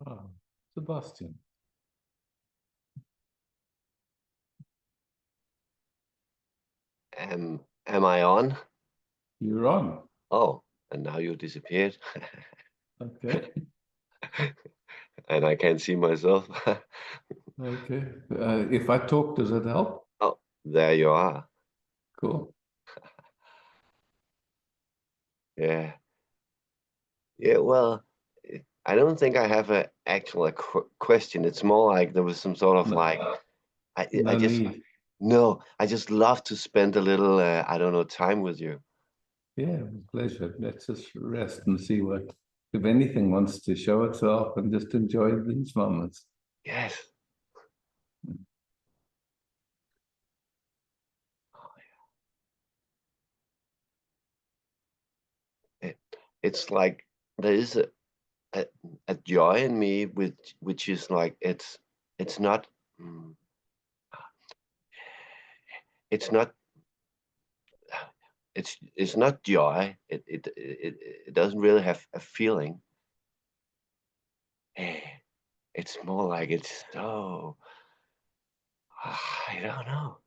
Ah, Sebastian, Am I on? you're on. Oh, and now you disappeared, Okay. and I can't see myself. Okay. If I talk, does it help? Oh, there you are. Cool. Yeah, yeah. Well, I don't think I have a actual question. It's more like there was some sort of No, like I no just need. no. I just love to spend a little I don't know time with you. Yeah, pleasure. Let's just rest and see what, if anything wants to show itself and just enjoy these moments. Yes. It, it's like there is a, a joy in me which is like it's not mm, it's not it's not joy. It doesn't really have a feeling. Eh, it's more like it's so I don't know.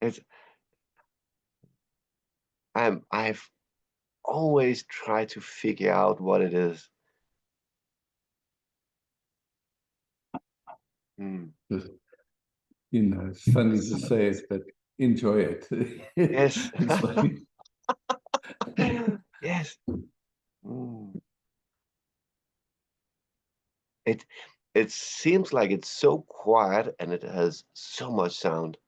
It's I've always tried to figure out what it is. Hmm. Just, it's funny to say it, but enjoy it. Yes. It's funny. Yes. Hmm. It it seems like it's so quiet and it has so much sound.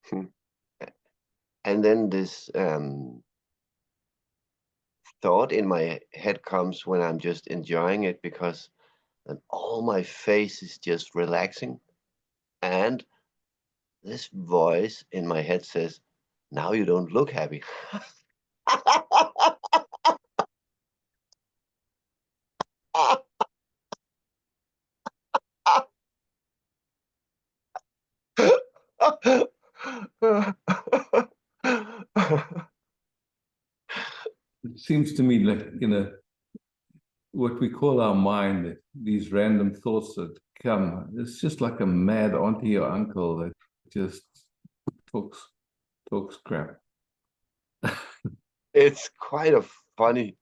Hmm. And then this thought in my head comes when I'm just enjoying it because then all my face is just relaxing. And this voice in my head says, now you don't look happy. It seems to me like, what we call our mind, these random thoughts that come, it's just like a mad auntie or uncle that just talks talks crap. It's kind of funny.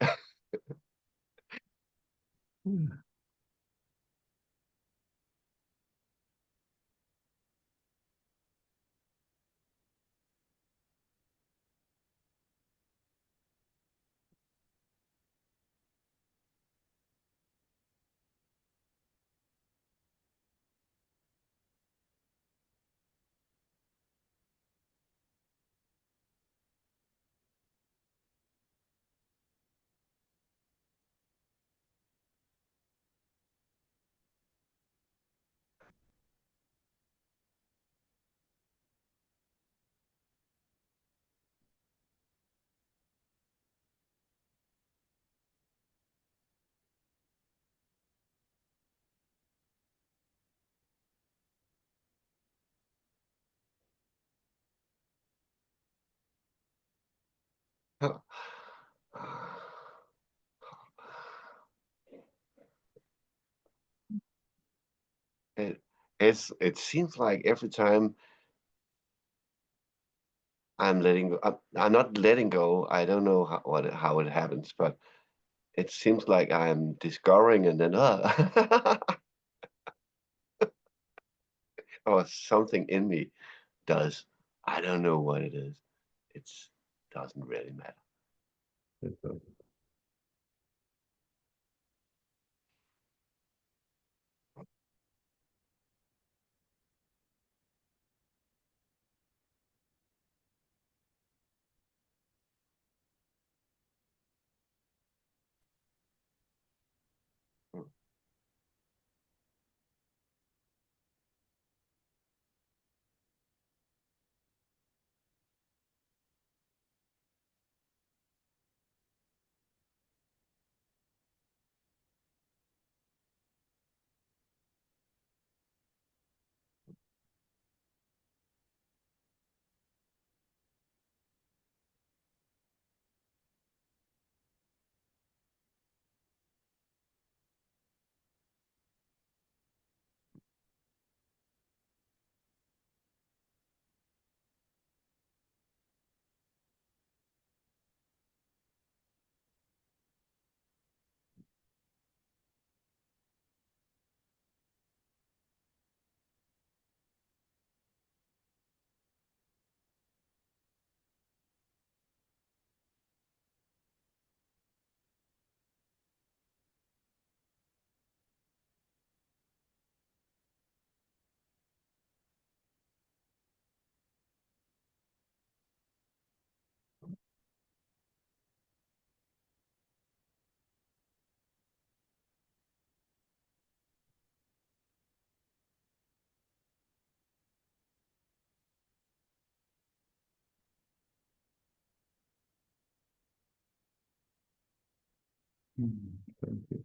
It, it seems like every time I'm letting go, I'm not letting go. I don't know how it happens, but it seems like I'm discovering and then or something in me does. I don't know what it is. It's doesn't really matter. Thank you.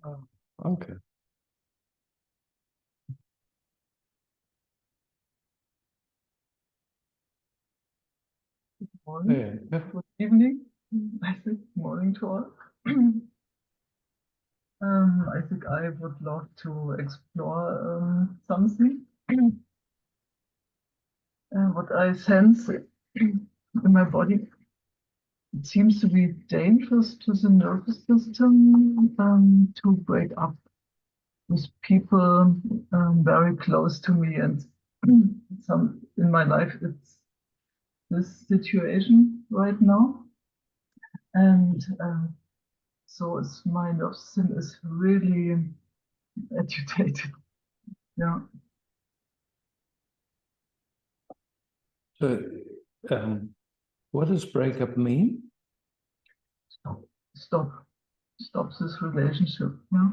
Oh, okay. Morning. Yeah. Good evening. I think morning to all. I think I would love to explore something. What I sense in my body, it seems to be dangerous to the nervous system to break up with people very close to me, and some in my life it's this situation right now, and so it's, my nervous system is really agitated. Yeah. So, what does breakup mean? Stop. Stop this relationship. Yeah.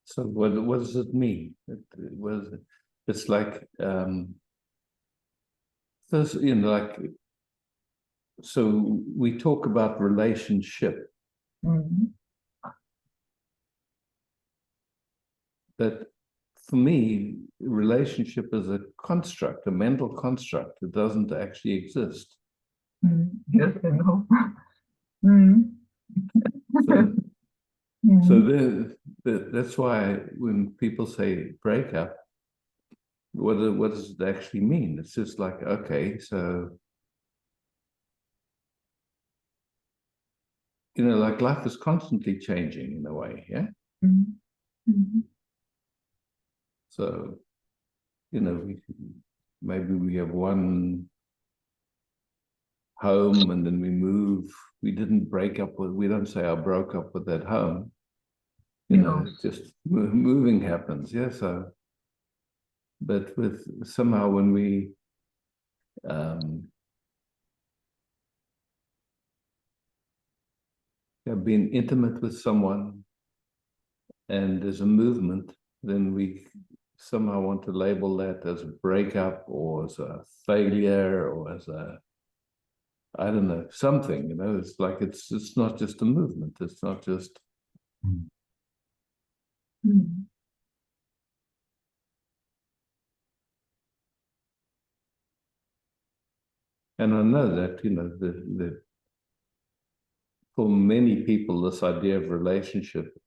So, what does it mean? It's like this, like, so we talk about relationship, but for me, relationship is a construct, a mental construct. It doesn't actually exist. Yes, I know. Mm. So, Mm. so that's why when people say breakup, what does it actually mean? It's just like, okay, so, like life is constantly changing in a way, yeah? Mm. Mm. So, maybe we have one home and then we move. We didn't break up with, we don't say I broke up with that home. Just moving happens, yeah. So, but with somehow when we have been intimate with someone and there's a movement, then we somehow want to label that as a breakup or as a failure or as a, I don't know, something, it's like it's not just a movement. It's not just. Mm. And I know that, the for many people, this idea of relationship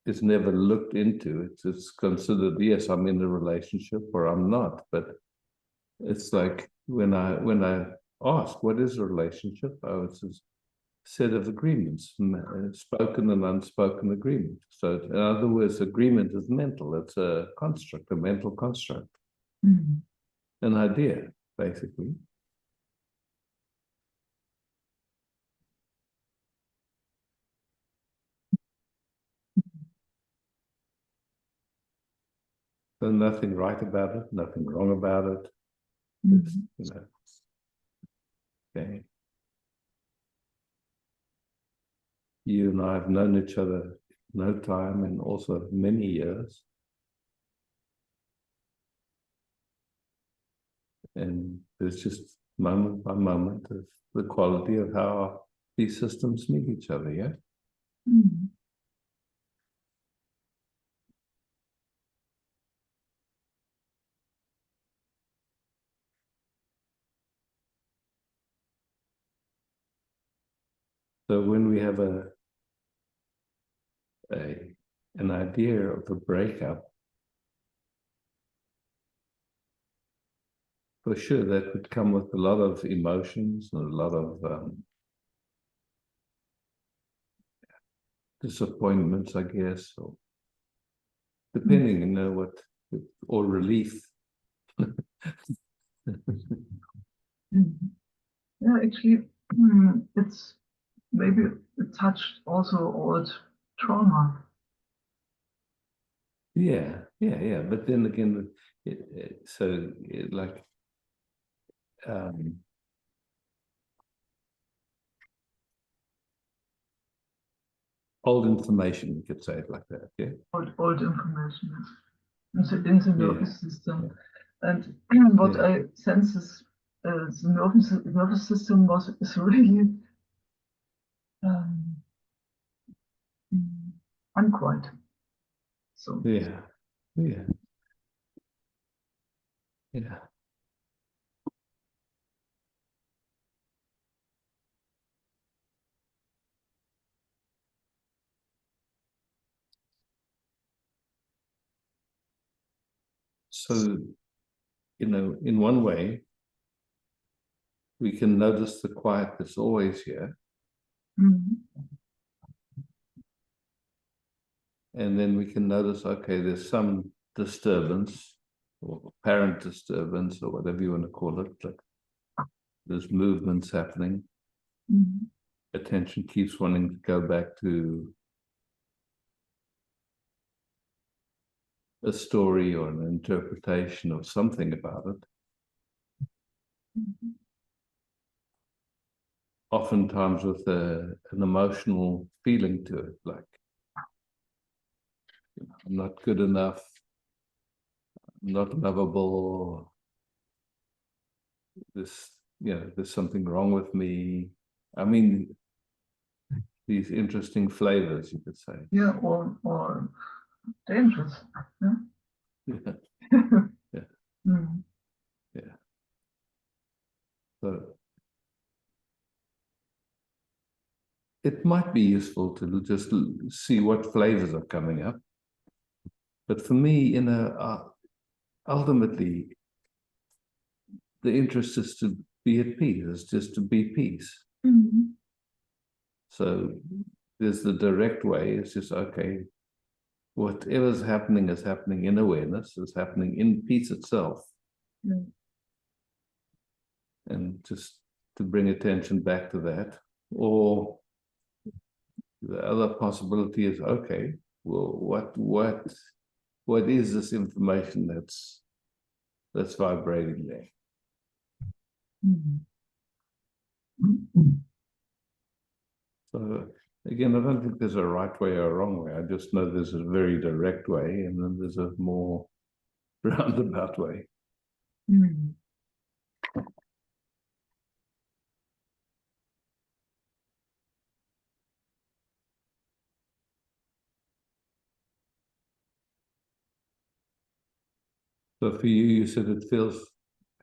is never looked into. It's considered, yes, I'm in a relationship or I'm not. But it's like when I ask, what is a relationship? Oh, it's a set of agreements, spoken and unspoken agreement. So in other words, agreement is mental. It's a construct, a mental construct, an idea, basically. So nothing right about it, nothing wrong about it. It's, okay. You and I have known each other no time and also many years. And there's just moment by moment of the quality of how these systems meet each other, yeah? Mm. So when we have an idea of a breakup, for sure that would come with a lot of emotions and a lot of disappointments, I guess, or depending, what, or relief. Mhm. Yeah, actually, it's maybe it touched also old trauma. Yeah, yeah. But then again, like old information, you could say it like that. Yeah. Old information in the nervous system. And what Yeah. I sense is the nervous system is really um, unquiet. So Yeah. Yeah. Yeah. So, in one way, we can notice the quiet that's always here. And then we can notice, okay, there's some disturbance or apparent disturbance or whatever you want to call it. Like there's movements happening. Attention keeps wanting to go back to a story or an interpretation of something about it. Oftentimes with an emotional feeling to it, like I'm not good enough, I'm not lovable, there's something wrong with me. I mean, these interesting flavors, you could say. Yeah, or dangerous. Yeah. Yeah. Yeah. Yeah. So it might be useful to just see what flavors are coming up. But for me, ultimately, the interest is to be at peace, is just to be peace. So there's the direct way, it's just, okay, whatever's happening is happening in awareness, is happening in peace itself. And just to bring attention back to that. Or the other possibility is, okay, well, what is this information that's vibrating there? So again, I don't think there's a right way or a wrong way. I just know there's a very direct way, and then there's a more roundabout way. So for you, you said it feels,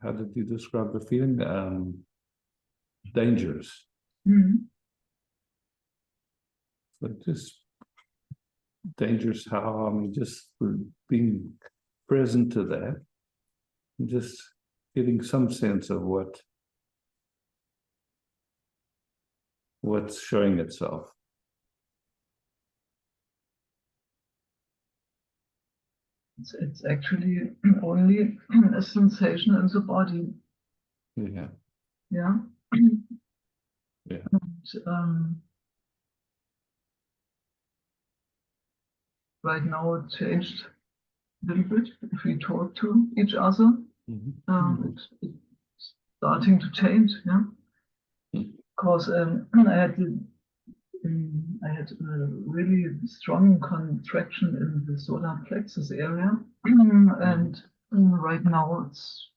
how did you describe the feeling? Dangerous. So just dangerous how? I mean, just being present to that, and just getting some sense of what's showing itself. It's actually only a sensation in the body. Yeah. Yeah. Yeah. And, right now it changed a little bit. If we talk to each other, it's starting to change. Yeah. Because I had a really strong contraction in the solar plexus area, and right now it's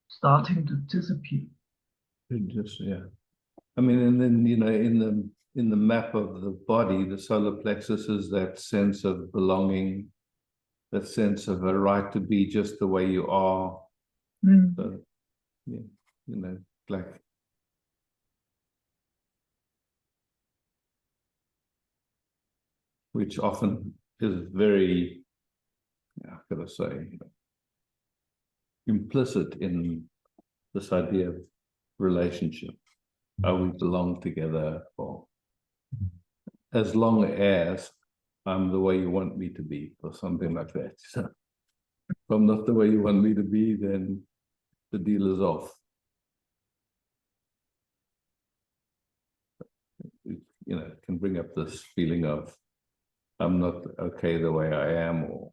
starting to disappear. Just, yeah. I mean, and then, in the map of the body, the solar plexus is that sense of belonging, that sense of a right to be just the way you are. So, yeah, like which often is very, how could I say, implicit in this idea of relationship. How we belong together, or as long as I'm the way you want me to be, or something like that. So if I'm not the way you want me to be, then the deal is off. It can bring up this feeling of I'm not okay the way I am, or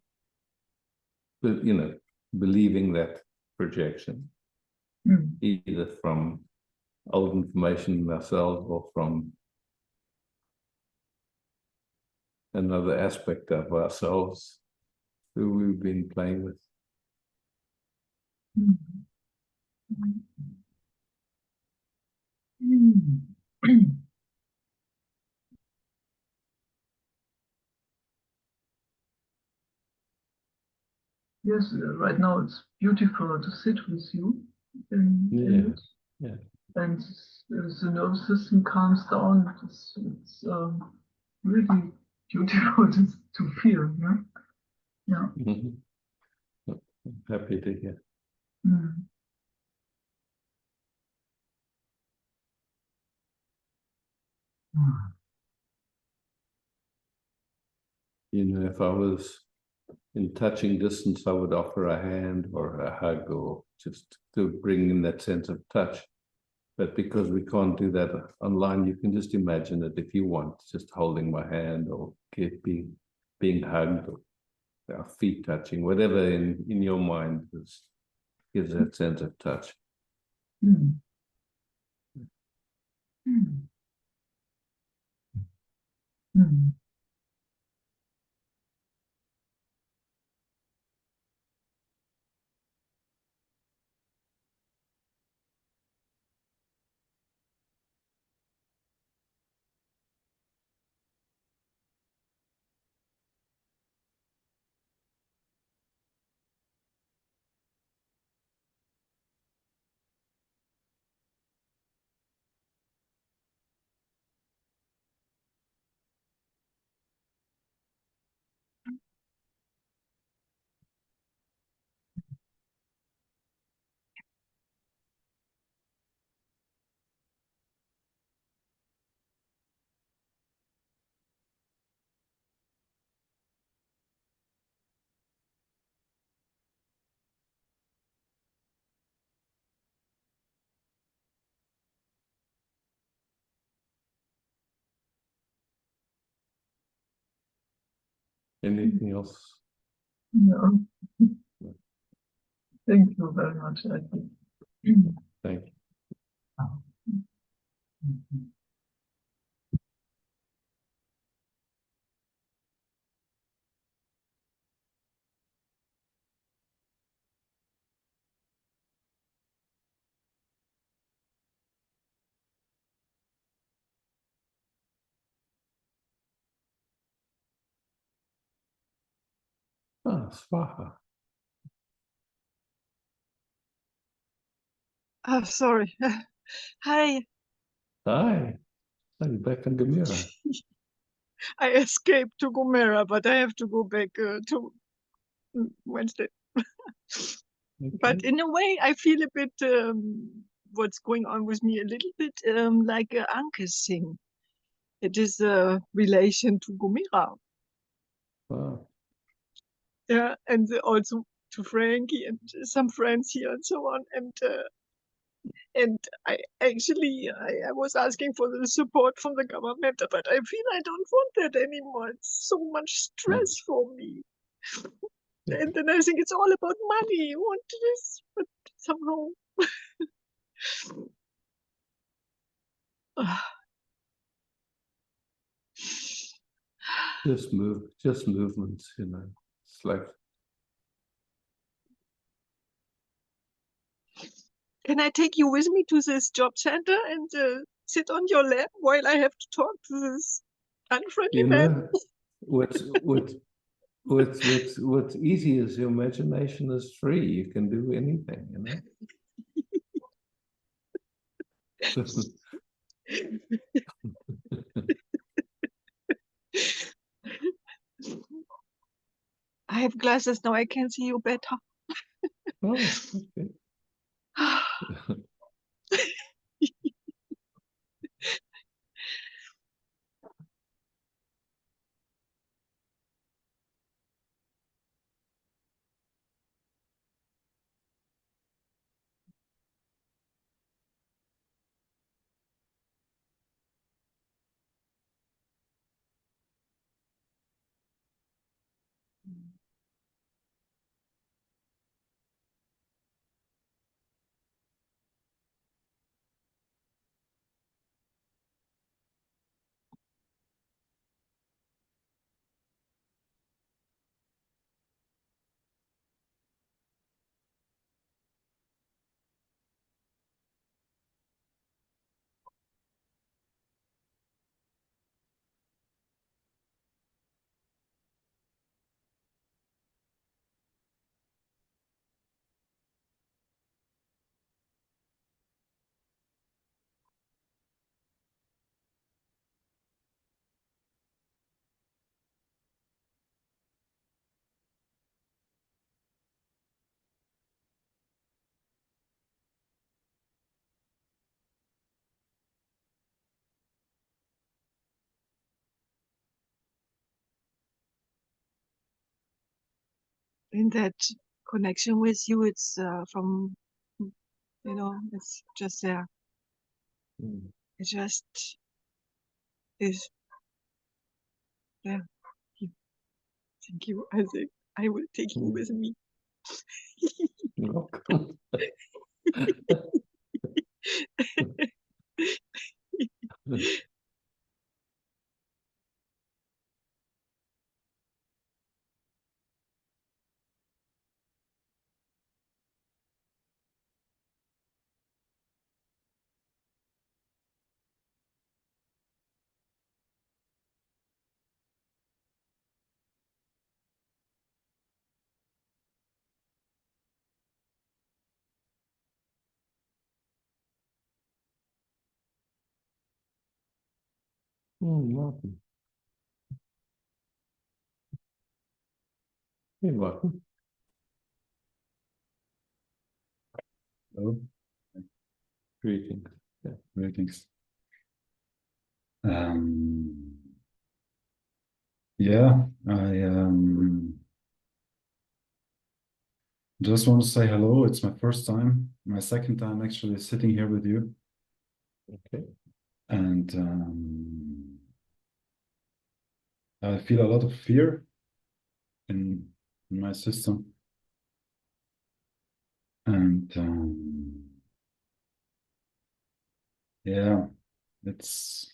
believing that projection, either from old information in ourselves or from another aspect of ourselves who we've been playing with. Yes, right now it's beautiful to sit with you in it. Yeah. And the nervous system calms down. It's really beautiful to feel. Yeah. I'm happy to hear. Mm. If I was in touching distance, I would offer a hand or a hug, or just to bring in that sense of touch. But because we can't do that online, you can just imagine it if you want, just holding my hand or being hugged, or our feet touching, whatever in your mind gives that sense of touch. Mm. Mm. Mm. Anything else? No. Thank you very much. I think. Thank you. Swaha. Oh, sorry. Hi. Hi. I'm back in Gamera. I escaped to Gomera, but I have to go back to Wednesday. Okay. But in a way, I feel a bit what's going on with me a little bit like Anke's thing. It is a relation to Gomera. Wow. Yeah, and also to Frankie and some friends here and so on. And I actually I was asking for the support from the government, but I feel I don't want that anymore. It's so much stress for me. Yeah. And then I think it's all about money. You want this, but somehow. Just movements, It's like, Can I take you with me to this job center and sit on your lap while I have to talk to this unfriendly man? what's easy is your imagination is free. You can do anything, I have glasses now. I can see you better. Oh, okay. In that connection with you, it's from, it's just there. Mm. It just is there. Thank you. I think I will take you with me. You're welcome. Welcome. You're welcome. Hello, Greetings. Yeah. greetings. Yeah, I just want to say hello. It's my first time, my second time actually sitting here with you. Okay. And I feel a lot of fear in my system. And yeah, it's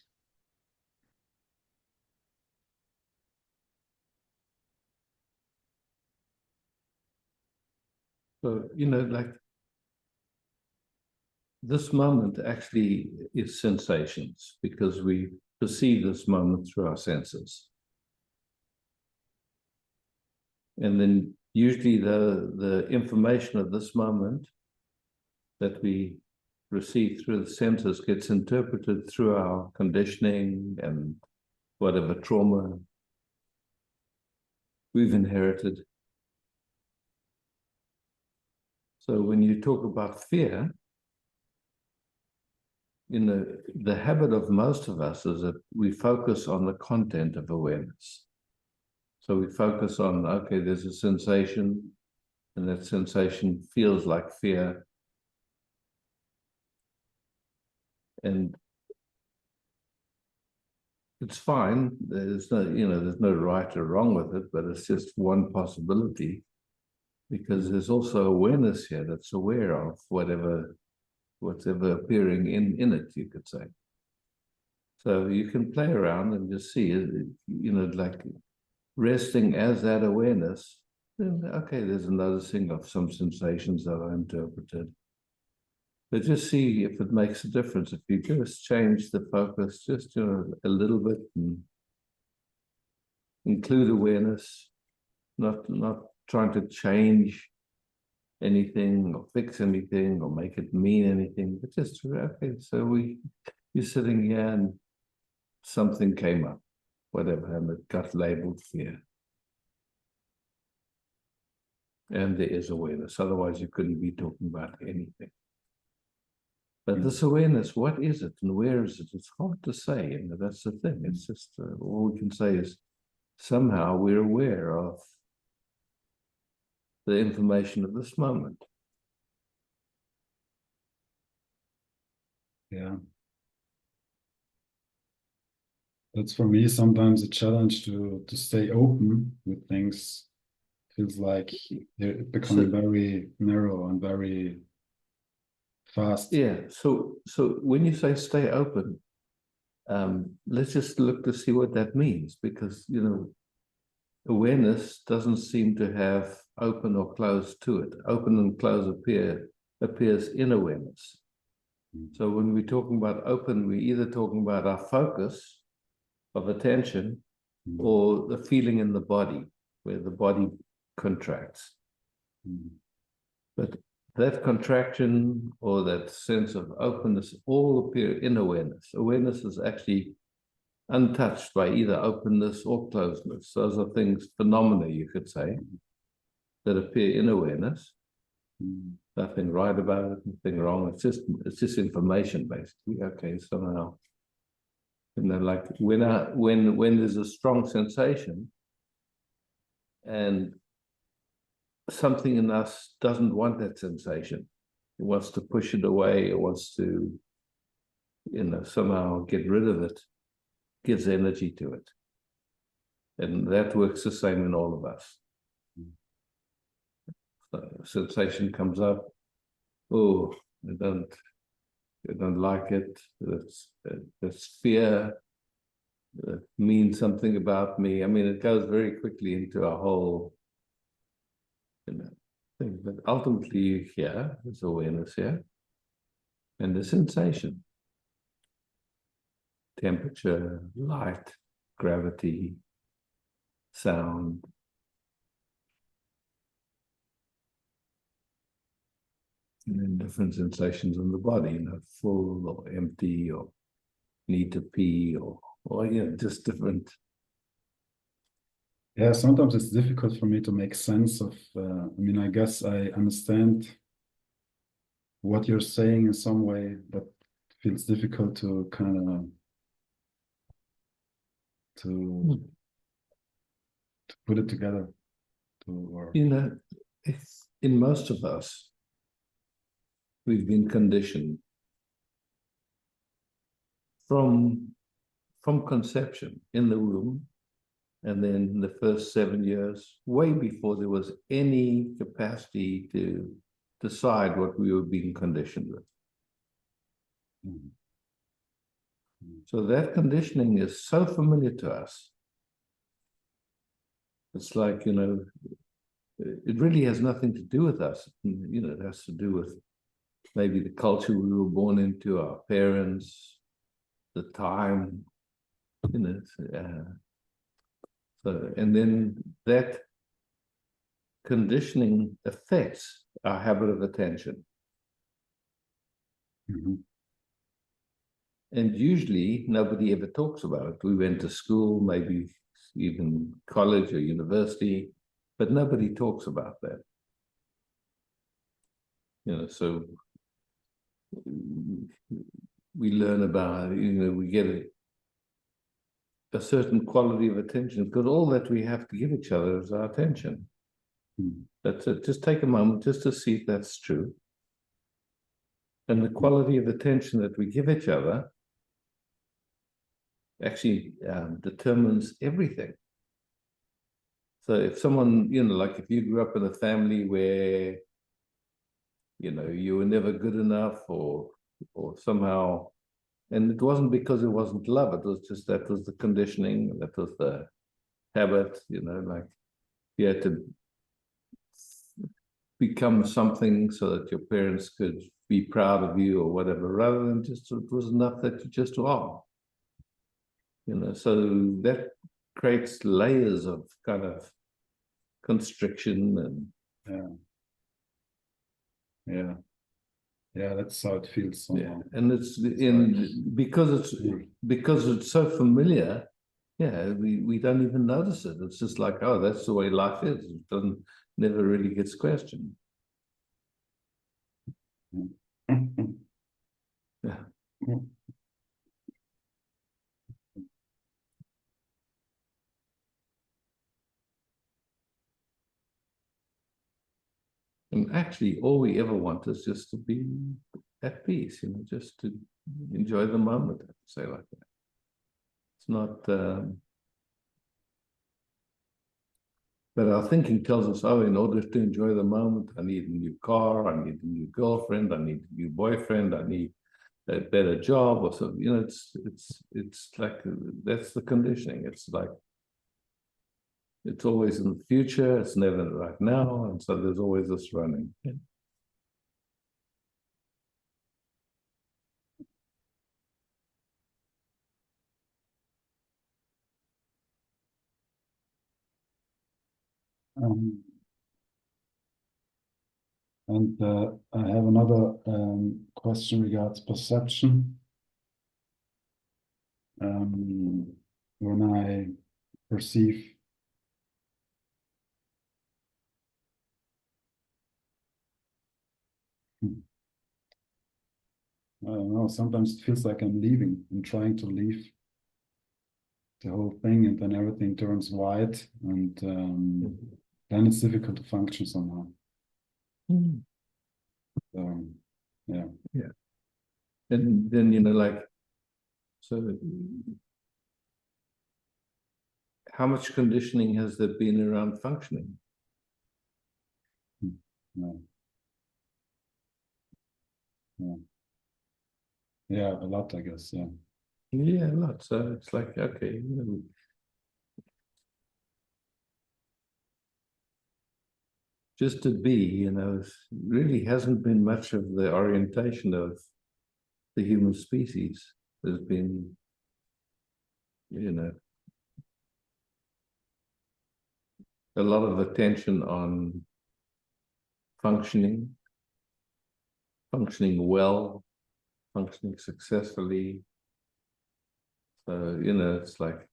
So, like this moment actually is sensations because we perceive this moment through our senses. And then usually the information of this moment that we receive through the senses gets interpreted through our conditioning and whatever trauma we've inherited. So when you talk about fear, the habit of most of us is that we focus on the content of awareness. So we focus on, okay, there's a sensation, and that sensation feels like fear. And it's fine. There's no right or wrong with it, but it's just one possibility because there's also awareness here that's aware of what's ever appearing in it, you could say. So you can play around and just see, like resting as that awareness, then, okay, there's a noticing of some sensations that are interpreted. But just see if it makes a difference. If you just change the focus just a little bit and include awareness, not trying to change anything or fix anything or make it mean anything, but just, okay, so you're sitting here and something came up, whatever, and it got labeled fear. And there is awareness, otherwise you couldn't be talking about anything. But this awareness, what is it and where is it? It's hard to say, that's the thing. It's just, all we can say is somehow we're aware of the information of this moment. yeah. That's for me sometimes a challenge to stay open with things feels like they're becoming So- very narrow and very fast. Yeah, so when you say stay open, let's just look to see what that means, because awareness doesn't seem to have open or close to it. Open and close appears in awareness. So when we're talking about open, we're either talking about our focus of attention or the feeling in the body, where the body contracts. But that contraction or that sense of openness all appear in awareness. Awareness is actually untouched by either openness or closeness. Those are things, phenomena, you could say, that appear in awareness. Nothing right about it, nothing wrong. It's just information, basically. Okay, somehow, like when there's a strong sensation, and something in us doesn't want that sensation. It wants to push it away. It wants to, somehow get rid of it. Gives energy to it. And that works the same in all of us. So sensation comes up. Oh, I don't like it. That's fear. That means something about me. I mean, it goes very quickly into a whole thing. But ultimately, here is awareness here, and the sensation, temperature, light, gravity, sound. And then different sensations in the body, full or empty, or need to pee, or just different. Yeah, sometimes it's difficult for me to make sense of, I guess I understand what you're saying in some way, but it feels difficult to kind of to put it together. It's, in most of us, we've been conditioned from conception in the womb, and then the first 7 years, way before there was any capacity to decide what we were being conditioned with. So that conditioning is so familiar to us. It's like, it really has nothing to do with us. It has to do with maybe the culture we were born into, our parents, the time, so, and then that conditioning affects our habit of attention. And usually nobody ever talks about it. We went to school, maybe even college or university, but nobody talks about that. So we learn about, we get a certain quality of attention, because all that we have to give each other is our attention. That's it. Just take a moment just to see if that's true. And the quality of attention that we give each other actually determines everything. So if someone, like if you grew up in a family where, you were never good enough, or somehow, and it wasn't because it wasn't love, it was just that was the conditioning, that was the habit, like you had to become something so that your parents could be proud of you or whatever, rather than just it was enough that you just are. So that creates layers of kind of constriction and that's how it feels somehow. and it's because it's so familiar. We don't even notice it. It's just like, oh, that's the way life is. It never really gets questioned. Yeah. And actually, all we ever want is just to be at peace, just to enjoy the moment, I say like that. It's not, But our thinking tells us, oh, in order to enjoy the moment, I need a new car, I need a new girlfriend, I need a new boyfriend, I need a better job or something. You know, it's like that's the conditioning. It's like it's always in the future, it's never right now, and so there's always this running. Um, and I have another question regards perception. When I perceive I don't know, sometimes it feels like I'm leaving. I'm trying to leave the whole thing, and then everything turns white, and then it's difficult to function somehow. Yeah. Yeah. And then, you know, like, so how much conditioning has there been around functioning? Yeah. Yeah. Yeah, a lot, I guess. Yeah. Yeah, a lot. So it's like, okay, you know, just to be, you know, really hasn't been much of the orientation of the human species. There's been, you know, a lot of attention on functioning well, functioning successfully. So, you know, it's like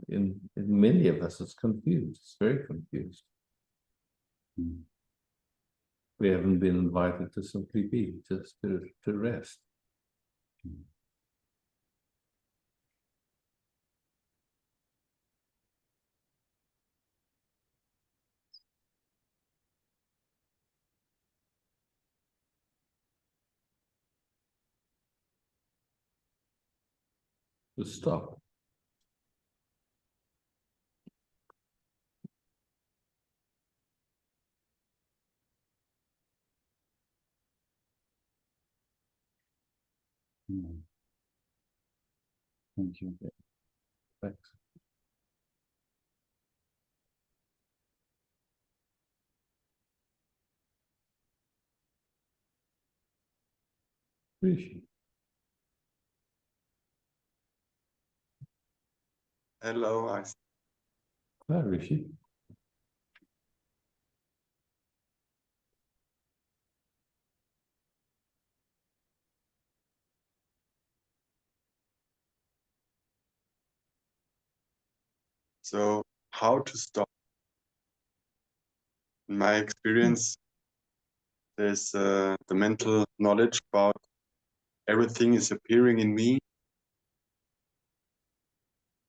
in many of us, it's confused. It's very confused. Mm. We haven't been invited to simply be, just to rest. To stop. Yeah. Thank you. Thanks. Rishi. Hello, Hi, Rishi. so how to stop? In my experience, there's the mental knowledge about everything is appearing in me,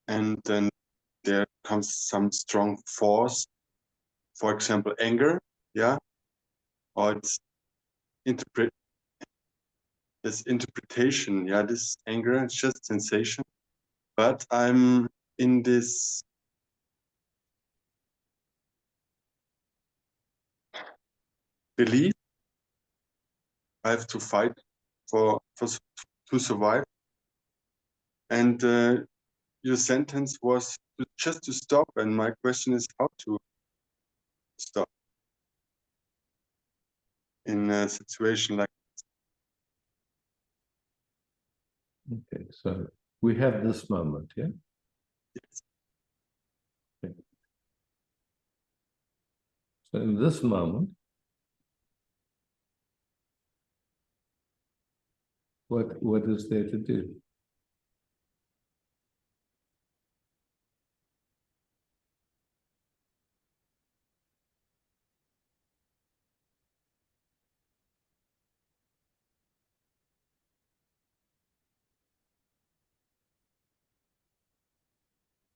and then there comes some strong force, for example, anger, yeah, or it's this interpretation, yeah, this anger, it's just sensation, but I'm in this belief I have to fight to survive, and your sentence was just to stop, and my question is how to stop in a situation like Okay, so we have this moment, yeah? this. Okay. So in this moment, what is there to do?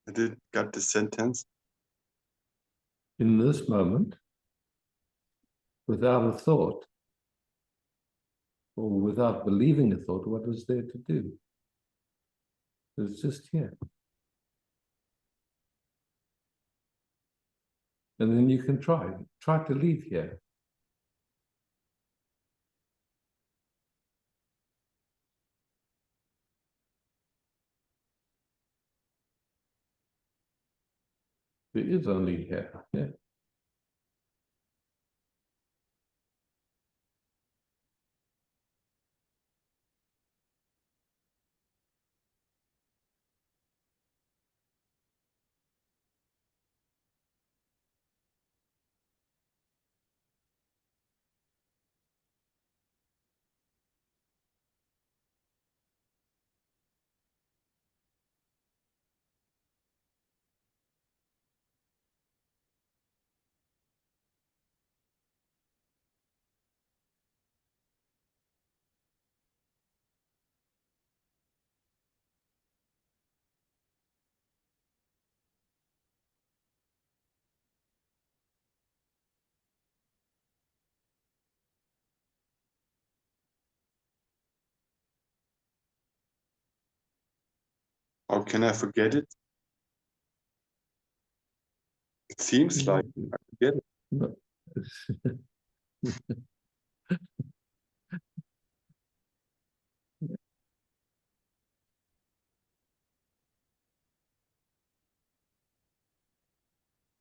I did got the sentence. In this moment, without a thought, or without believing a thought, what is there to do? It's just here. And then you can try to leave here. It is only here, yeah. How can I forget it? It seems like I forget it. No.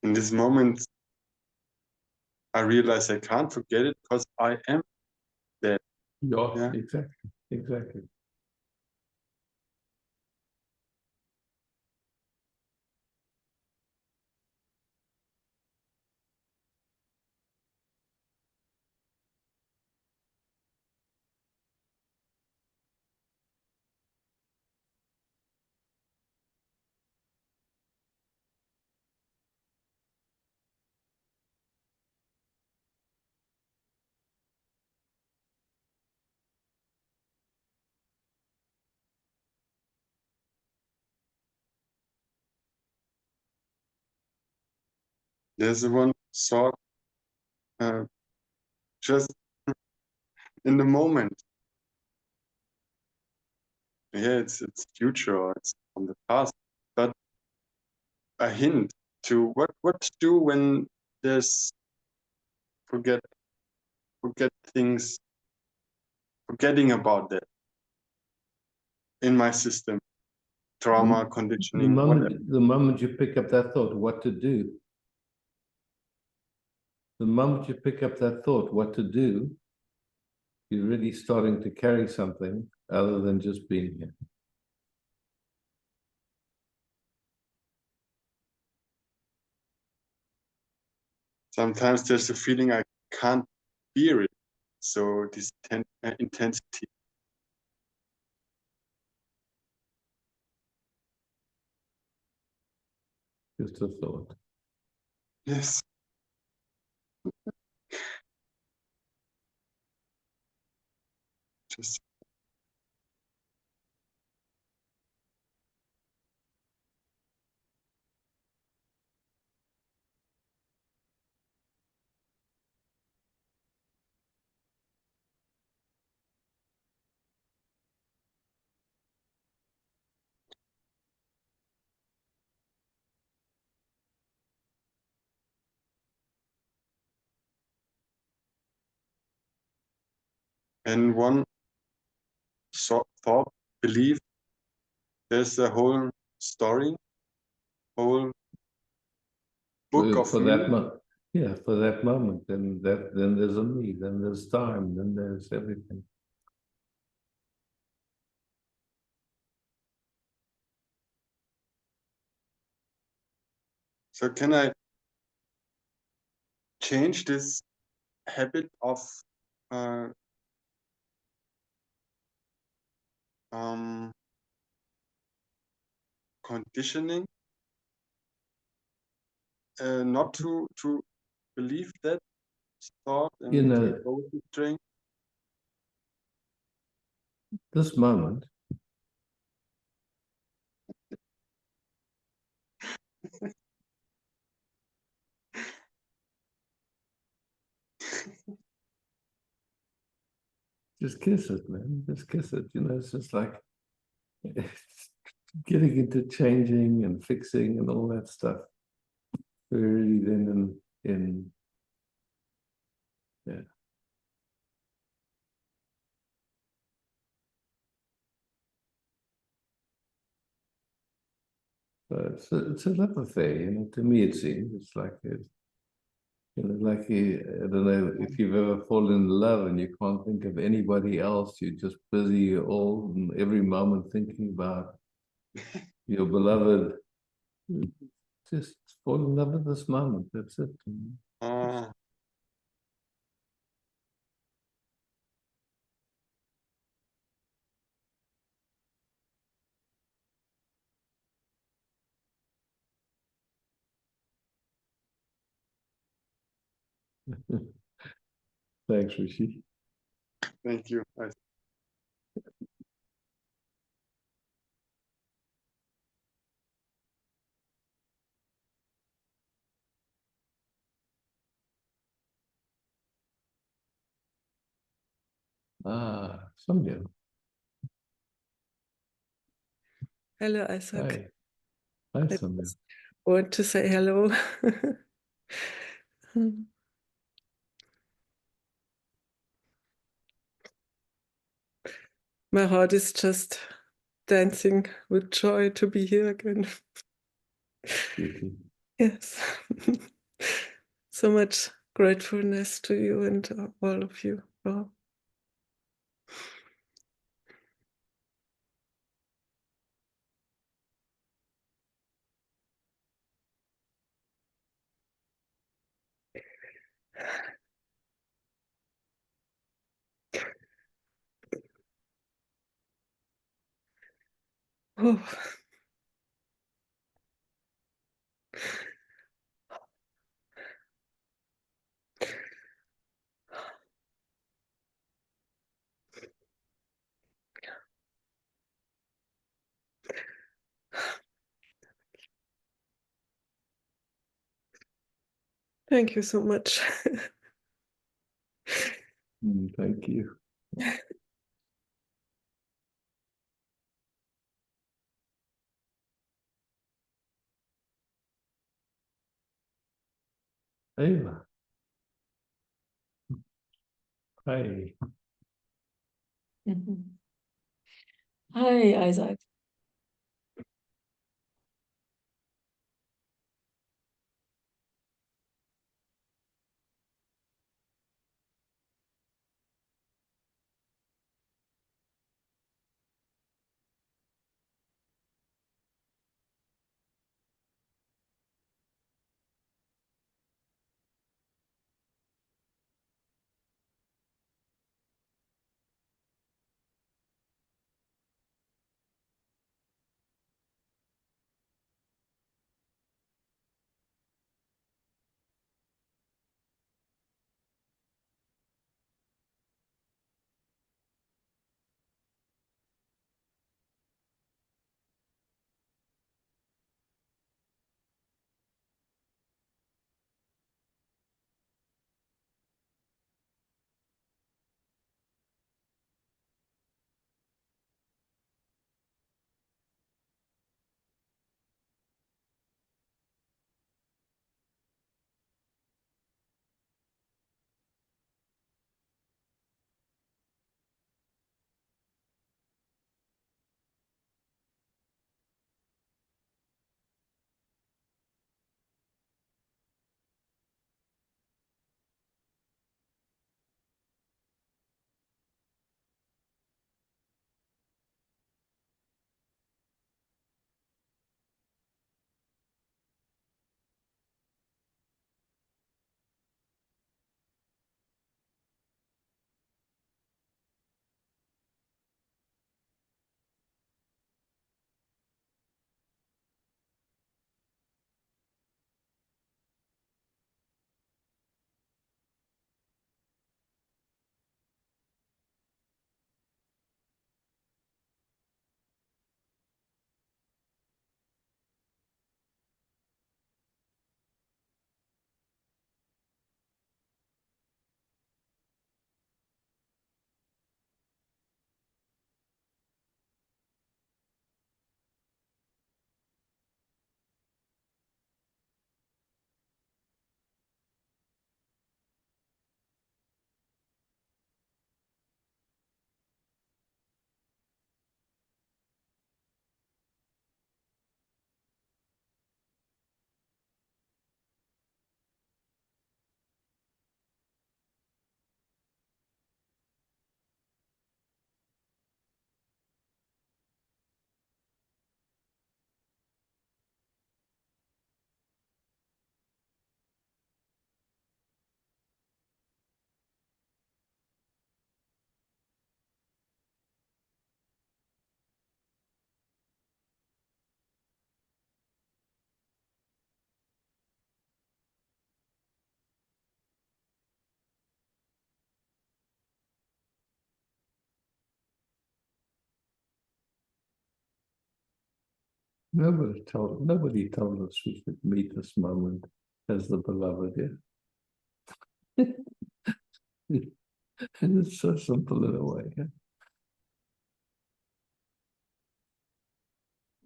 In this moment, I realize I can't forget it because I am dead. Yeah, Yeah. exactly. There's one thought, just in the moment. Yeah, it's future, or it's from the past, but a hint to what to do when there's forget things, forgetting about that in my system, trauma, The conditioning, whatever. moment you pick up that thought, what to do. The moment you pick up that thought, what to do, you're really starting to carry something other than just being here. Sometimes there's a feeling I can't bear it, so this intensity. Just a thought. Yes. Just and one thought, belief, there's a whole story, whole book of For me. that moment, yeah, for that moment, then there's a me, then there's time, then there's everything. So can I change this habit of uh, conditioning, not to believe that thought and You know, go with the train? this moment, just kiss it, man. Just kiss it. You know, it's just like it's getting into changing and fixing and all that stuff. We're really then in yeah. So it's a love affair, you know. To me, it seems it's like I don't know if you've ever fallen in love and you can't think of anybody else. You're just busy all every moment thinking about your beloved. Just fall in love with this moment. That's it. Oh, Thanks, Rishi. thank you. Ah, Sonia. Hello, Isaac. Hi, I Sonia. just want to say hello. My heart is just dancing with joy to be here again. Beauty. Yes. So much gratefulness to you and all of you. Wow. Oh. Thank you so much. Thank you. Ava. Hi. Hi, Isaac. Nobody told us we should meet this moment as the beloved, yeah. And it's so simple in a way, yeah.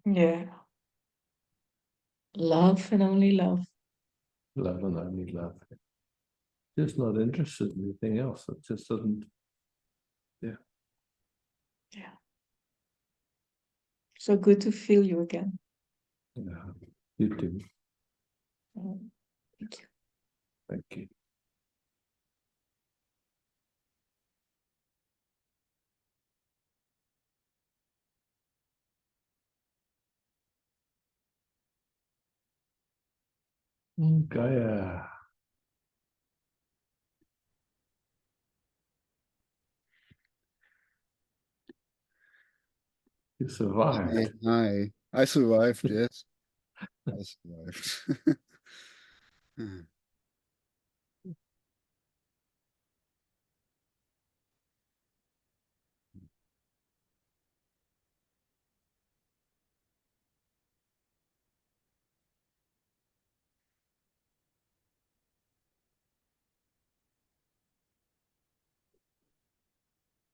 Yeah. Love and only love. Love and only love. Just not interested in anything else. It just doesn't, yeah. Yeah. So good to feel you again. Yeah. You too. Thank you. Thank you. Gaia. You survived. Hi. I survived, yes. I survived. Hmm.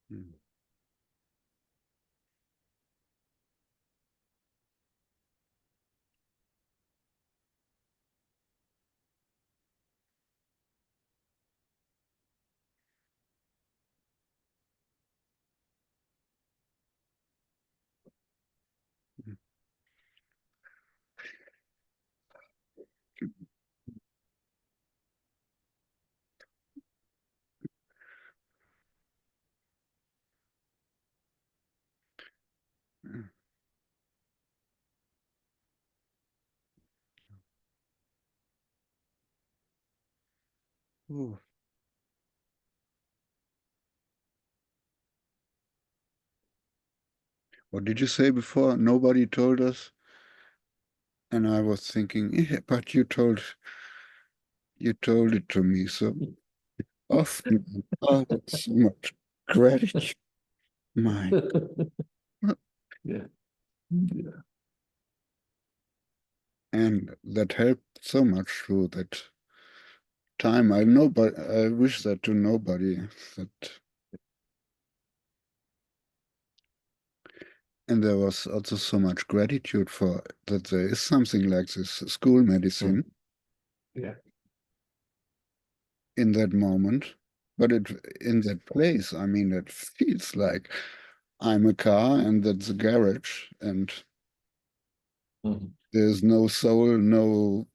Hmm. Ooh. What did you say before? Nobody told us. And I was thinking, yeah, but you told it to me so often. Oh, that's so much gratitude. My Yeah. Yeah. and that helped so much through that time. I know, but I wish that to nobody that. And there was also so much gratitude for that there is something like this school medicine Yeah. in that moment, but it in that place, I mean, it feels like I'm a car and that's a garage, and Mhm. there's no soul, no,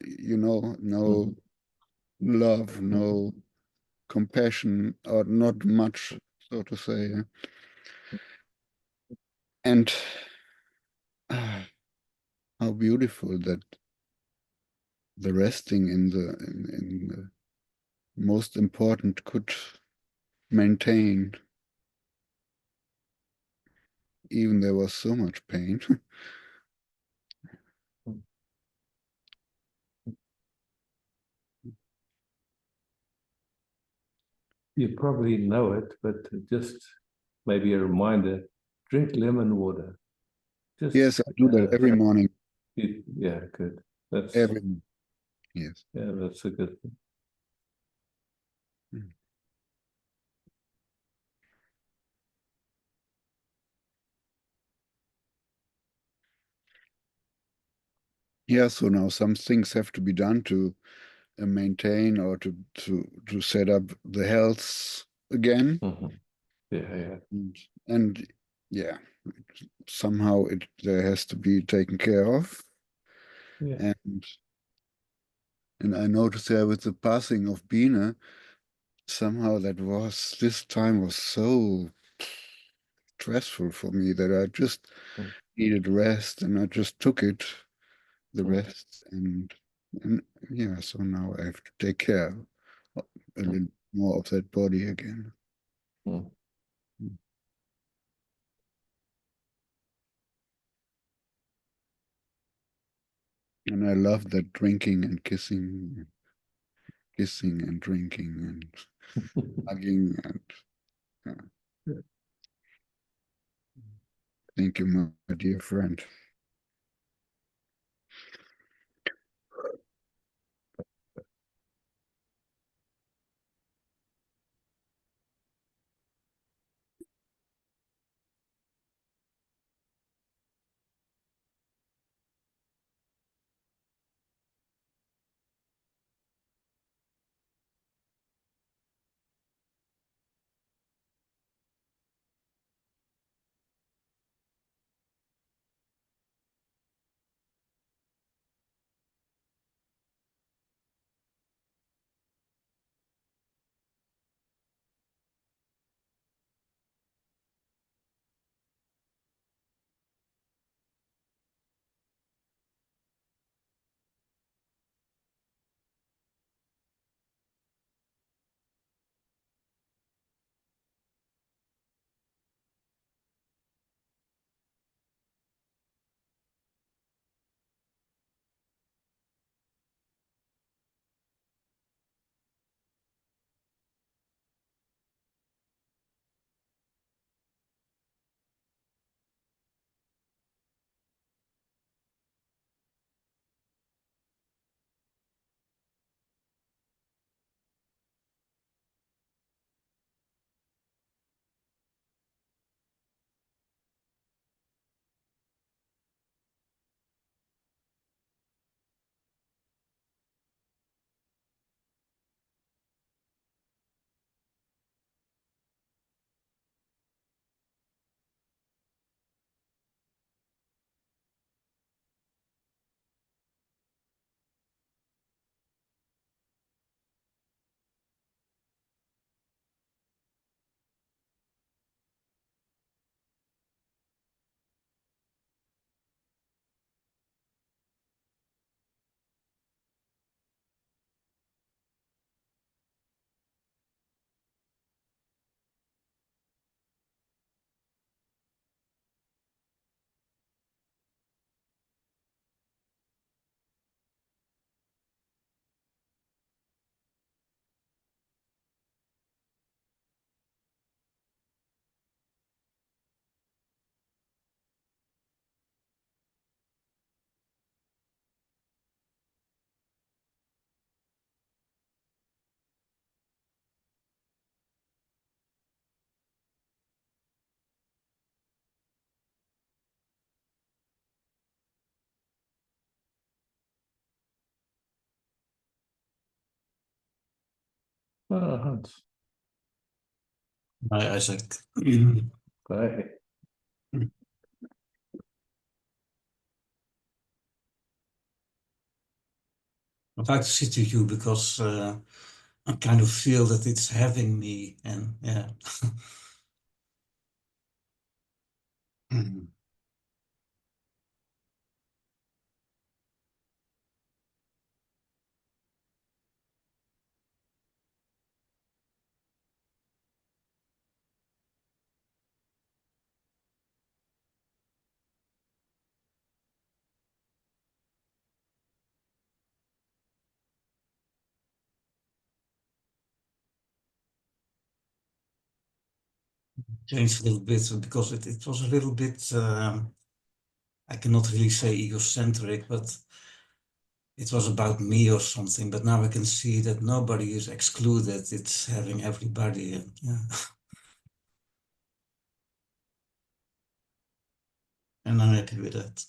no love, no compassion, or not much, so to say. And how beautiful that the resting in the most important could maintain, even there was so much pain. You probably know it, but just maybe a reminder, drink lemon water. Just Yes, I do that every morning. yeah, good. That's Yes. yeah, that's a good thing. Mm. Yeah, so now some things have to be done to maintain or to set up the health again. Yeah. And yeah, somehow there has to be taken care of. Yeah. And I noticed there with the passing of Biene, somehow this time was so stressful for me that I just needed rest, and I just took the rest, and yeah, so now I have to take care a little more of that body again. Mm. And I love that drinking and kissing and drinking and hugging and thank you, my dear friend. Hans. Hi, Isaac. Hi. I'd like to sit with you because I kind of feel that it's having me, and yeah. Changed a little bit because it was a little bit, I cannot really say egocentric, but it was about me or something. But now I can see that nobody is excluded. It's having everybody. And, yeah. And I'm happy with that.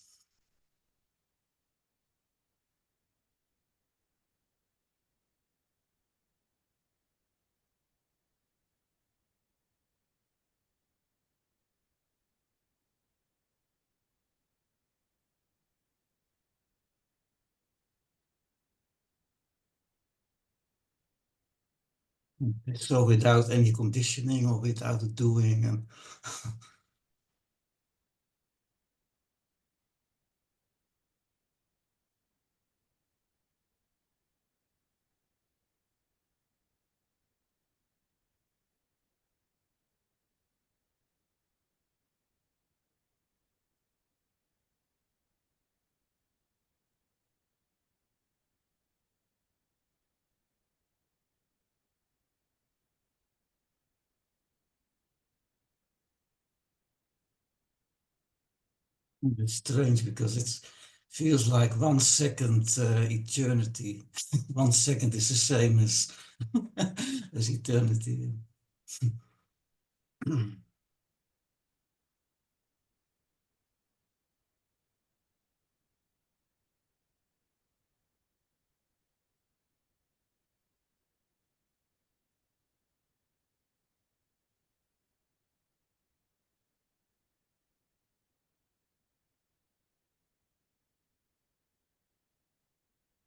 So without any conditioning or without doing, and it's strange because it feels like 1 second eternity. 1 second is the same as as eternity.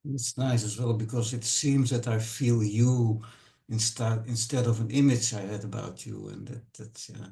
It's nice as well because it seems that I feel you instead of an image I had about you, and that's yeah.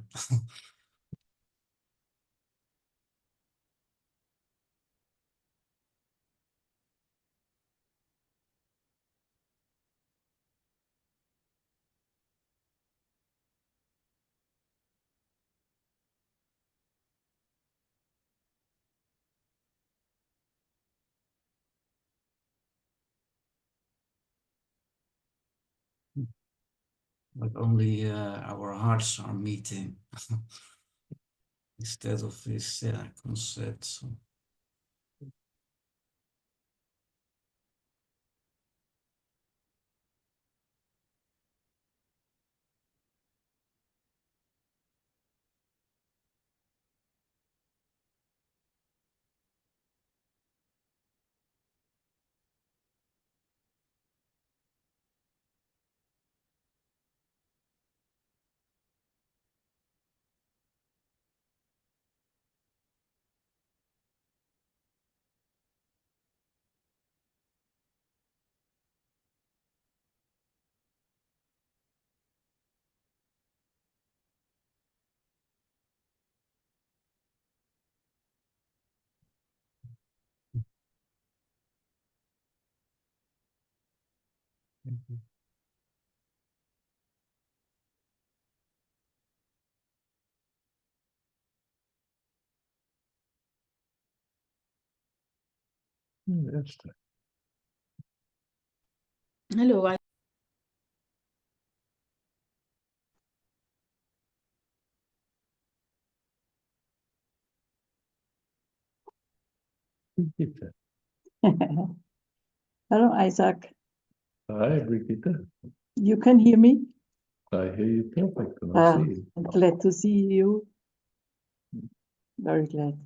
But only our hearts are meeting instead of this concept. So. Yes. Hello, Brigitte. hello, Isaac. Hi, Brigitte. You can hear me? I hear you perfect and I see you. I'm glad to see you. Very glad.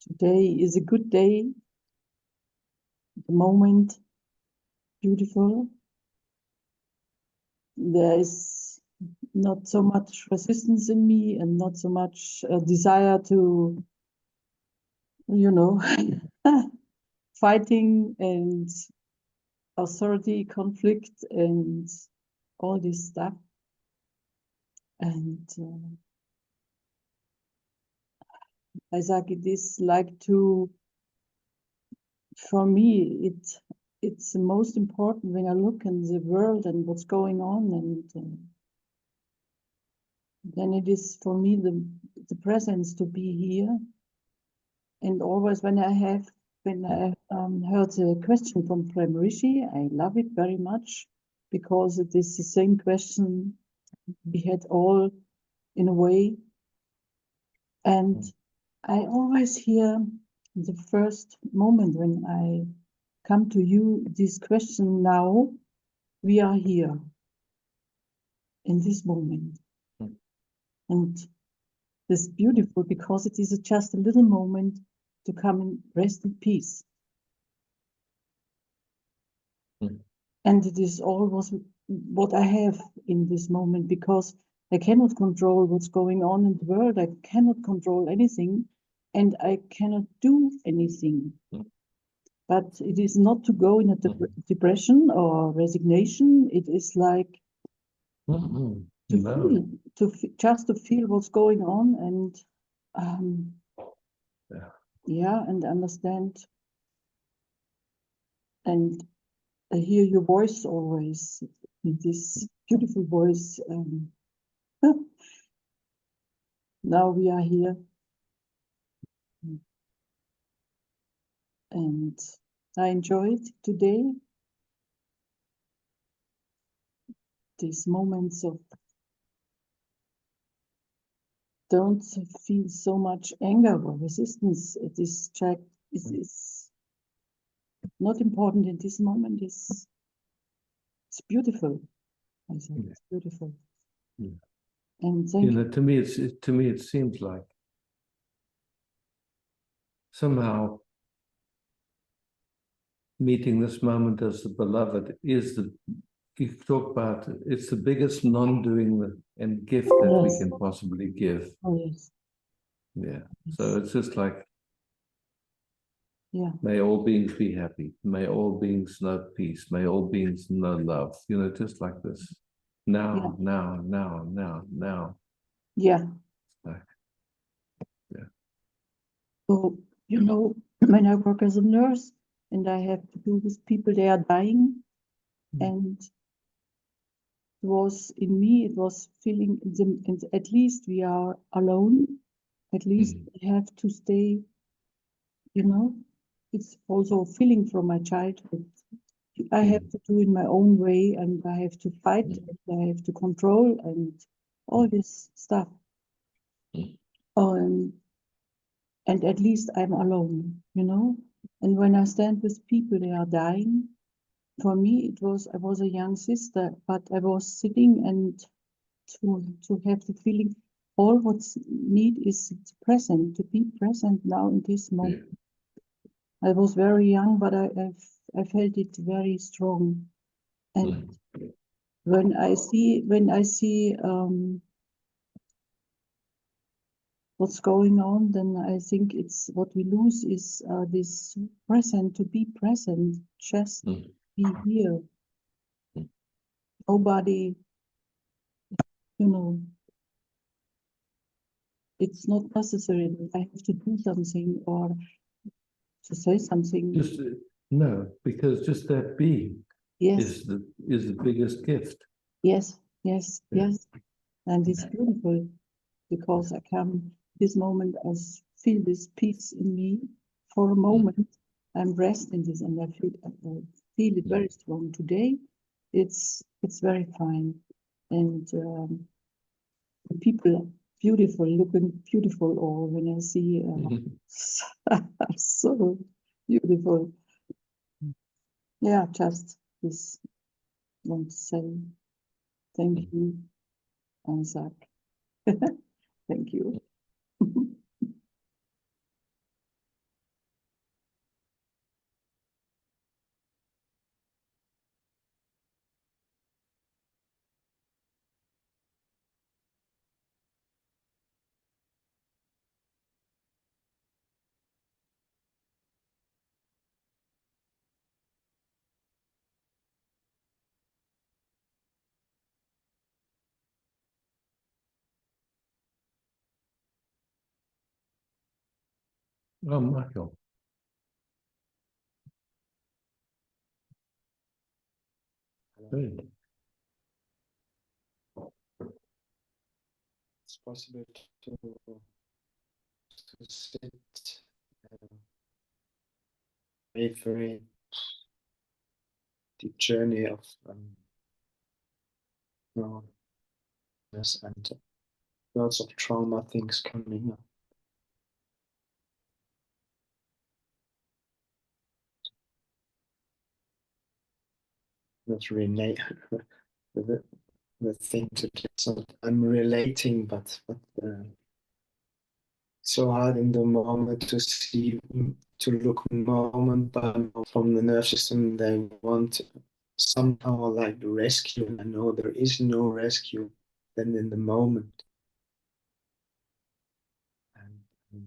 Today is a good day. The moment, beautiful. There is not so much resistance in me and not so much desire to, you know, fighting and authority, conflict, and all this stuff. And Isaac, it is like for me, it's the most important when I look in the world and what's going on, and then it is for me the presence to be here. And always when I heard the question from Prem Rishi, I love it very much because it is the same question we had all in a way. And I always hear the first moment when I come to you this question: now we are here in this moment. And this is beautiful because it is just a little moment to come and rest in peace. And it is always what I have in this moment, because I cannot control what's going on in the world. I cannot control anything, and I cannot do anything. But it is not to go in a depression or resignation. It is like just to feel what's going on and and understand. And I hear your voice always, this beautiful voice. Now we are here. And I enjoyed today these moments of don't feel so much anger or resistance. It is not important in this moment. It's beautiful. I think it's beautiful. Yeah. And thank you. To me it seems like somehow meeting this moment as the beloved is you talk about it's the biggest non-doing and gift that we can possibly give. Oh yes. Yeah. So it's just like, yeah. May all beings be happy. May all beings know peace. May all beings know love. Just like this. Now. Yeah. Like, yeah. So, when I work as a nurse and I have to do with people, they are dying, and it was in me, it was feeling, and at least we are alone. At least I have to stay, it's also a feeling from my childhood. I have to do it my own way, and I have to fight, and I have to control, and all this stuff. And at least I'm alone, And when I stand with people, they are dying. For me, I was a young sister, but I was sitting and to have the feeling, all what's need is present, to be present now in this moment. I was very young, but I felt it very strong. And when I see what's going on, then I think it's what we lose is this present, to be present, just be here. Nobody, it's not necessary that I have to do something or to say something. No, because just that being Yes. is the biggest gift. Yes. And it's beautiful because I come this moment, I feel this peace in me for a moment. I'm resting this, and I feel it very strong today. It's very fine, and the people beautiful, looking beautiful, or when I see so beautiful. Yeah, just this want to say thank you, Isaac. Thank you. Oh, Michael. Hey. It's possible to sit a very deep journey of yes, and lots of trauma things coming up. Not relate the thing to it's not I'm relating, but so hard in the moment to see to look moment by moment from the nerve system. They want somehow like rescue, and I know there is no rescue then in the moment. And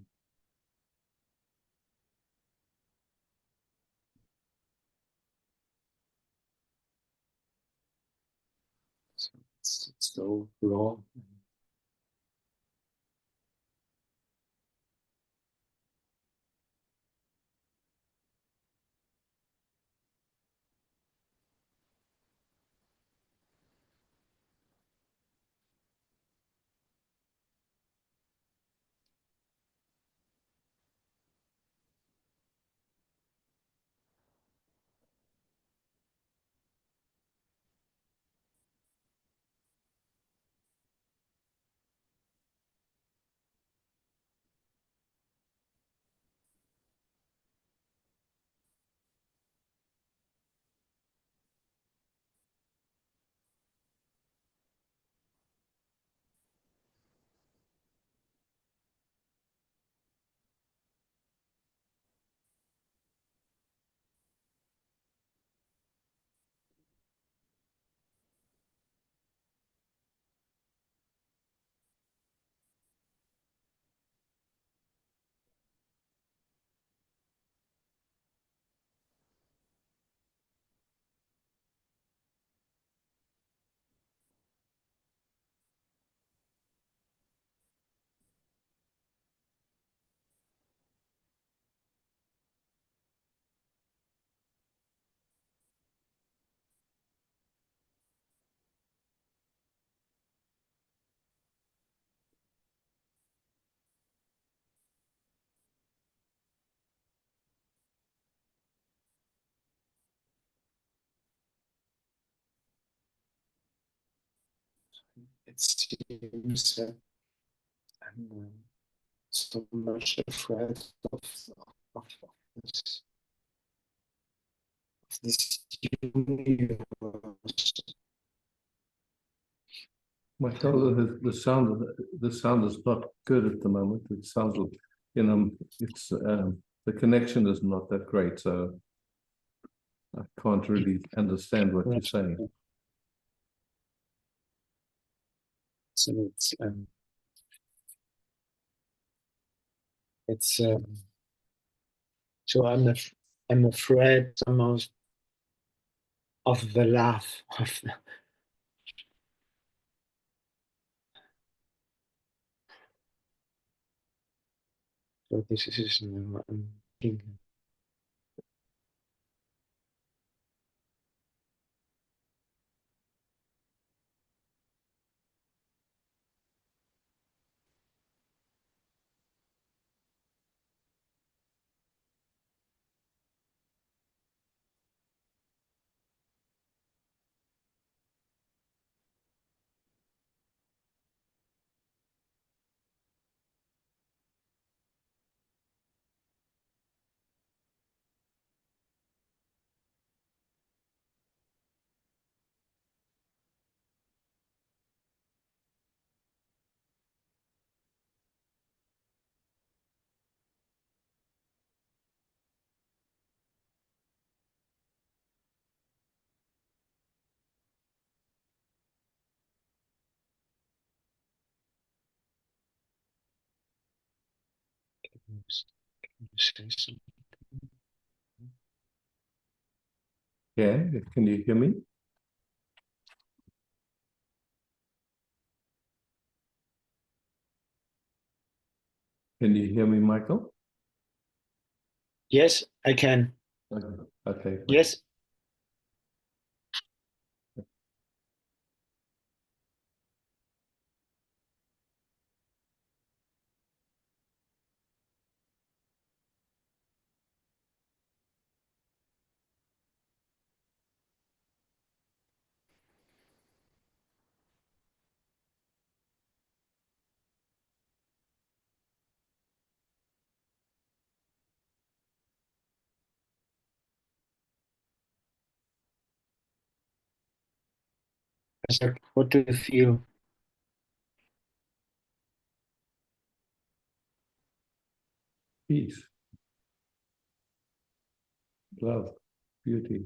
so it's so raw. It seems that I'm so much afraid of this, of this universe. Michael, the sound is not good at the moment. It sounds like, it's the connection is not that great, so I can't really understand what you're saying. So it's so I'm afraid almost of the laugh of so this is what I'm thinking. Can you say something? Yeah, can you hear me? Can you hear me, Michael? Yes, I can. Okay. Yes. What do you feel? Peace, love, beauty.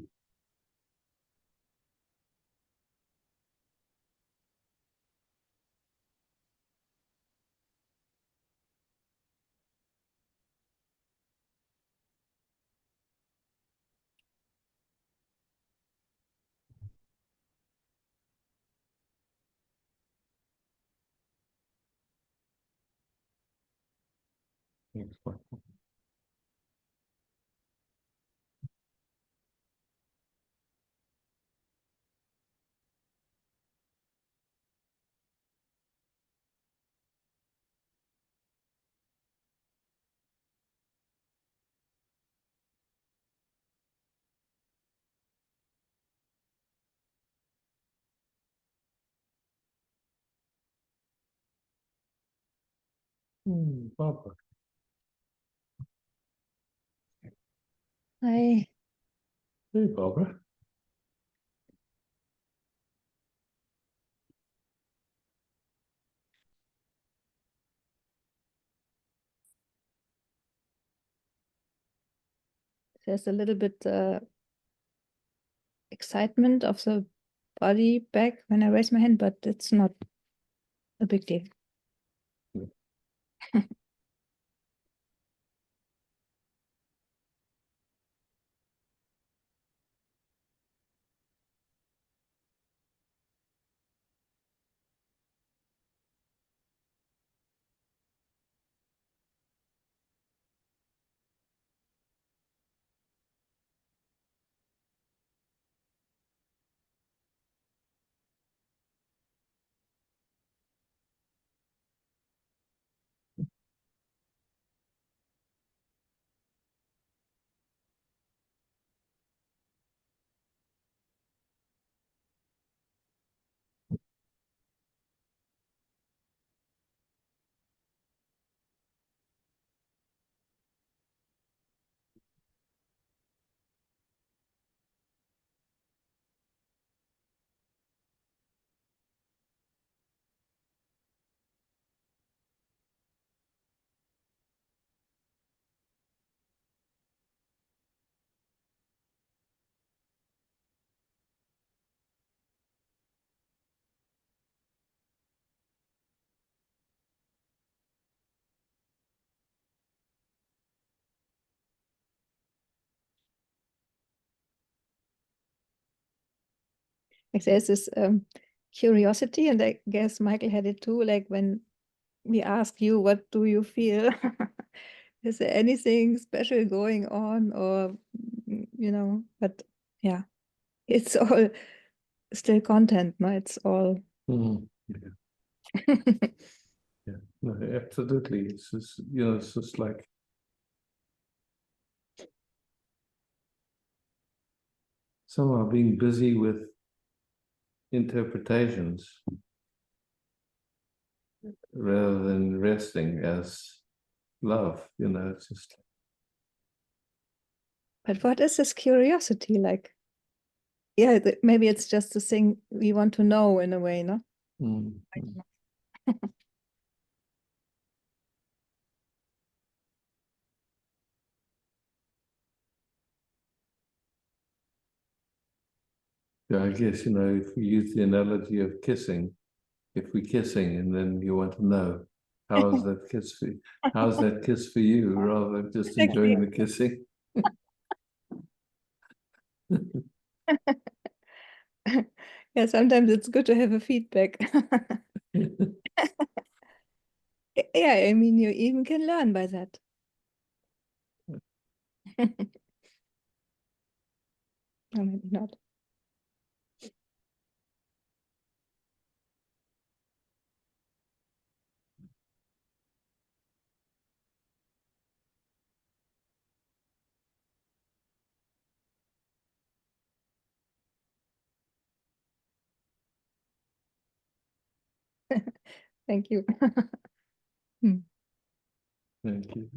Thanks. Barbara. Hi. Hey, Barbara. There's a little bit excitement of the body back when I raise my hand, but it's not a big deal. Like there's this curiosity, and I guess Michael had it too, like when we ask you, what do you feel? Is there anything special going on, or but yeah, it's all still content, no? It's all Yeah. Yeah, no, absolutely. It's just, it's just like somehow being busy with interpretations rather than resting as love, it's just. But what is this curiosity like? Yeah, maybe it's just the thing we want to know in a way, no? Yeah, I guess, if we use the analogy of kissing, if we're kissing and then you want to know, how's that kiss for you, rather than just enjoying the kissing. Yeah, sometimes it's good to have a feedback. Yeah, I mean, you even can learn by that. Or maybe not. Thank you. Thank you.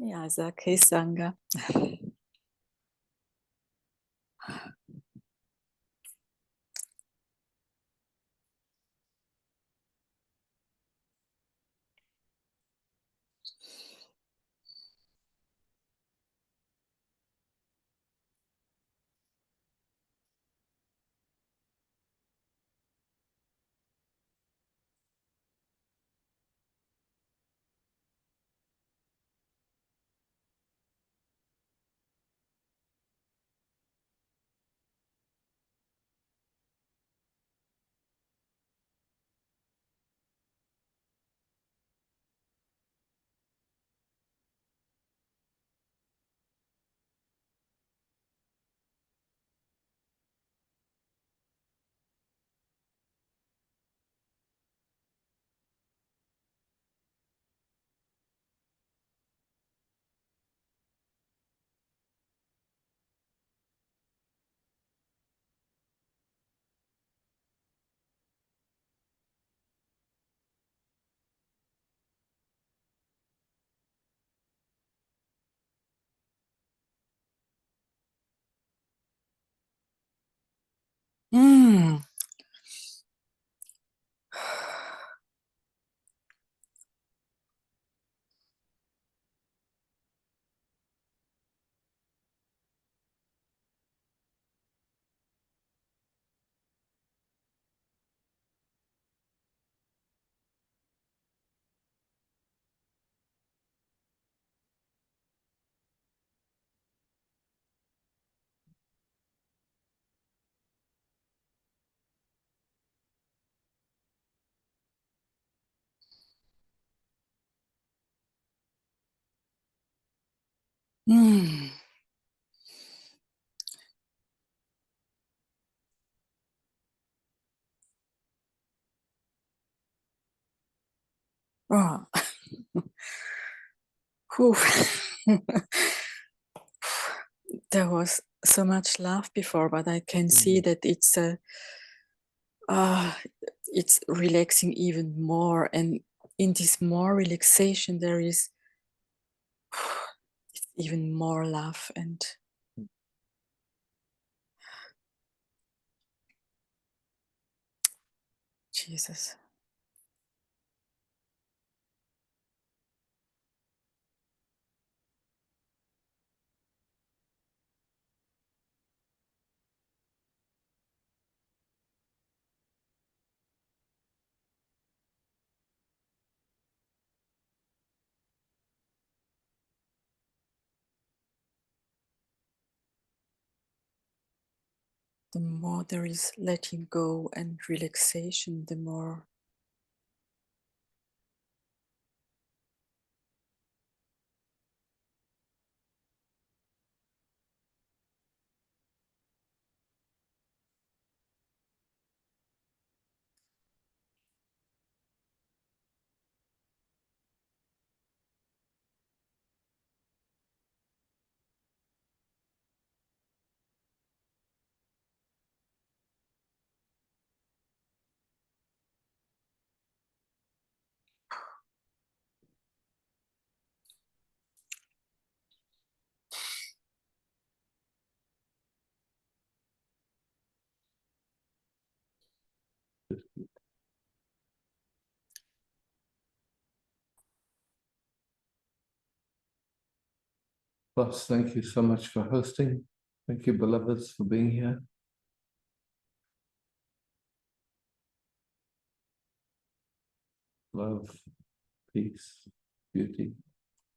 Miyazaki Sangha. Mm. Mm. Oh. Whew. There was so much love before, but I can see that uh, it's relaxing even more. And in this more relaxation, there is even more love and Jesus. The more there is letting go and relaxation, the more Boss, thank you so much for hosting. Thank you, beloveds, for being here. Love, peace, beauty.